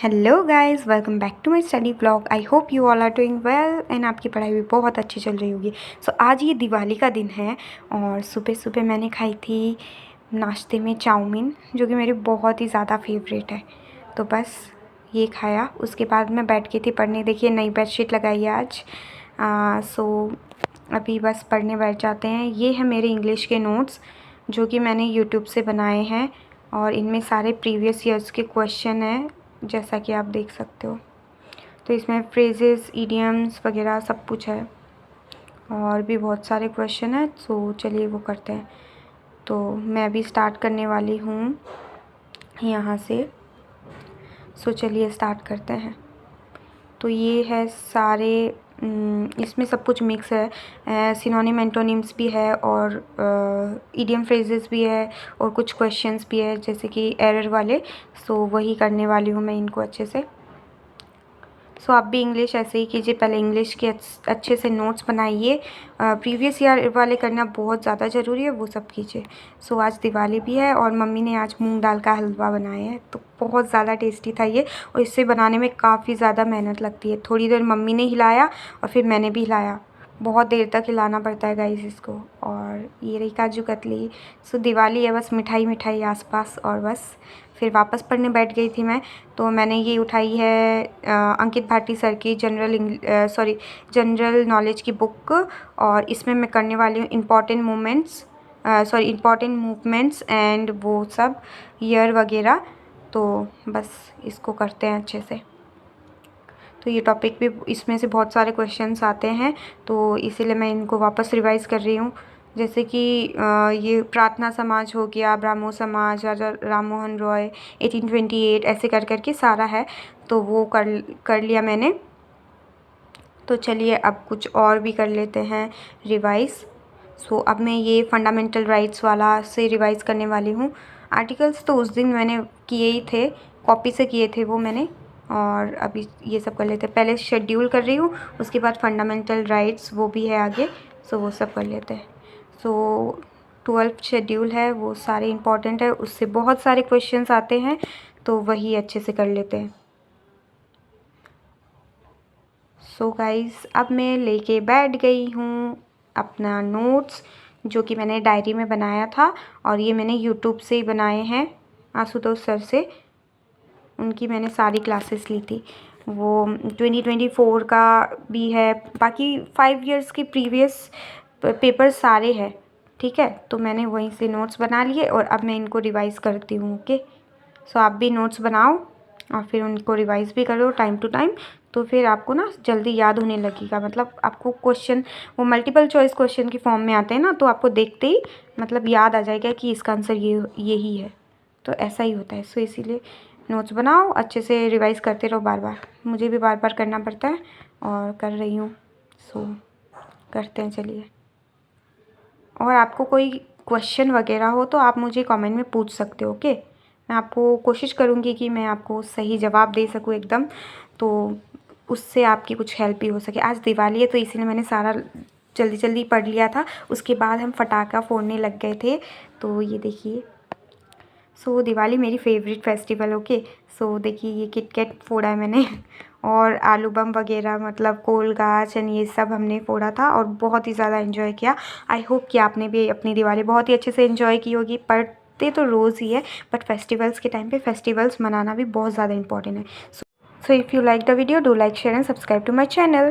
Hello guys, welcome back to my study blog. I hope you all are doing well and आपकी पढ़ाई भी बहुत अच्छी चल रही होगी। सो आज ये दिवाली का दिन है और सुबह सुबह मैंने खाई थी नाश्ते में चाउमीन, जो कि मेरी बहुत ही ज़्यादा फेवरेट है। तो बस ये खाया, उसके बाद मैं बैठ गई थी पढ़ने। देखिए नई बेडशीट लगाई है आज। सो अभी बस पढ़ने बैठ जाते हैं। ये है मेरे इंग्लिश के नोट्स जो कि मैंने यूट्यूब से बनाए हैं और इनमें सारे प्रीवियस ईयर्स के क्वेश्चन हैं, जैसा कि आप देख सकते हो। तो इसमें फ्रेजेस, इडियम्स वगैरह सब कुछ है और भी बहुत सारे क्वेश्चन हैं। तो चलिए वो करते हैं। तो मैं अभी स्टार्ट करने वाली हूँ यहाँ से। सो चलिए स्टार्ट करते हैं। तो ये है सारे, इसमें सब कुछ मिक्स है। सिनोनिम एंटोनिम्स भी है और इडियम फ्रेजेस भी है और कुछ क्वेश्चंस भी है जैसे कि एरर वाले। सो वही करने वाली हूँ मैं इनको अच्छे से। सो आप भी इंग्लिश ऐसे ही कीजिए, पहले इंग्लिश के अच्छे से नोट्स बनाइए। प्रीवियस ईयर वाले करना बहुत ज़्यादा ज़रूरी है, वो सब कीजिए। सो आज दिवाली भी है और मम्मी ने आज मूंग दाल का हलवा बनाया है, तो बहुत ज़्यादा टेस्टी था ये। और इसे बनाने में काफ़ी ज़्यादा मेहनत लगती है। थोड़ी देर मम्मी ने हिलाया और फिर मैंने भी हिलाया। बहुत देर तक हिलाना पड़ता है गाइस इसको। और ये रही काजू कतली। सो दिवाली है, बस मिठाई मिठाई आसपास। और बस फिर वापस पढ़ने बैठ गई थी मैं। तो मैंने ये उठाई है अंकित भाटी सर की जनरल नॉलेज की बुक। और इसमें मैं करने वाली हूँ इम्पॉर्टेंट मूवमेंट्स एंड वो सब ईयर वगैरह। तो बस इसको करते हैं अच्छे से। तो ये टॉपिक भी, इसमें से बहुत सारे क्वेश्चंस आते हैं, तो इसीलिए मैं इनको वापस रिवाइज़ कर रही हूँ। जैसे कि ये प्रार्थना समाज हो गया, ब्राह्मो समाज, राजा राम मोहन रॉय, 1828, ऐसे कर करके सारा है। तो वो कर लिया मैंने। तो चलिए अब कुछ और भी कर लेते हैं रिवाइज़। सो अब मैं ये फंडामेंटल राइट्स वाला से रिवाइज़ करने वाली हूँ। आर्टिकल्स तो उस दिन मैंने किए ही थे, कॉपी से किए थे वो मैंने। और अभी ये सब कर लेते हैं। पहले शेड्यूल कर रही हूँ, उसके बाद फंडामेंटल राइट्स वो भी है आगे। सो वो सब कर लेते हैं। सो 12th शेड्यूल है, वो सारे इम्पॉर्टेंट है, उससे बहुत सारे क्वेश्चंस आते हैं, तो वही अच्छे से कर लेते हैं। सो गाइस अब मैं लेके बैठ गई हूँ अपना नोट्स, जो कि मैंने डायरी में बनाया था। और ये मैंने यूट्यूब से ही बनाए हैं, आशुतोष सर से। उनकी मैंने सारी क्लासेस ली थी। वो 2024 का भी है, बाकी 5 ईयर्स के प्रीवियस पेपर सारे हैं। ठीक है, तो मैंने वहीं से नोट्स बना लिए और अब मैं इनको रिवाइज़ करती हूँ। ओके, सो आप भी नोट्स बनाओ और फिर उनको रिवाइज़ भी करो टाइम टू टाइम। तो फिर आपको ना जल्दी याद होने लगेगा। मतलब आपको क्वेश्चन वो मल्टीपल चॉइस क्वेश्चन की फॉर्म में आते हैं ना, तो आपको देखते ही मतलब याद आ जाएगा कि इसका आंसर यही है। तो ऐसा ही होता है। सो इसीलिए नोट्स बनाओ, अच्छे से रिवाइज़ करते रहो बार बार। मुझे भी बार बार करना पड़ता है और कर रही हूँ। सो करते हैं चलिए। और आपको कोई क्वेश्चन वगैरह हो तो आप मुझे कमेंट में पूछ सकते हो। ओके, मैं आपको कोशिश करूँगी कि मैं आपको सही जवाब दे सकूँ एकदम, तो उससे आपकी कुछ हेल्प भी हो सके। आज दिवाली है तो इसीलिए मैंने सारा जल्दी जल्दी पढ़ लिया था। उसके बाद हम पटाखा फोड़ने लग गए थे। तो ये देखिए, सो दिवाली मेरी फेवरेट फेस्टिवल। ओके, सो देखिए ये किटकैट फोड़ा है मैंने और आलू बम वगैरह, मतलब कोल गाछ एंड ये सब हमने फोड़ा था और बहुत ही ज़्यादा एंजॉय किया। आई होप कि आपने भी अपनी दिवाली बहुत ही अच्छे से एंजॉय की होगी। पढ़ते तो रोज़ ही है, बट फेस्टिवल्स के टाइम पे फेस्टिवल्स मनाना भी बहुत ज़्यादा इंपॉर्टेंट है। So if you like the video, do like, share and subscribe to my channel.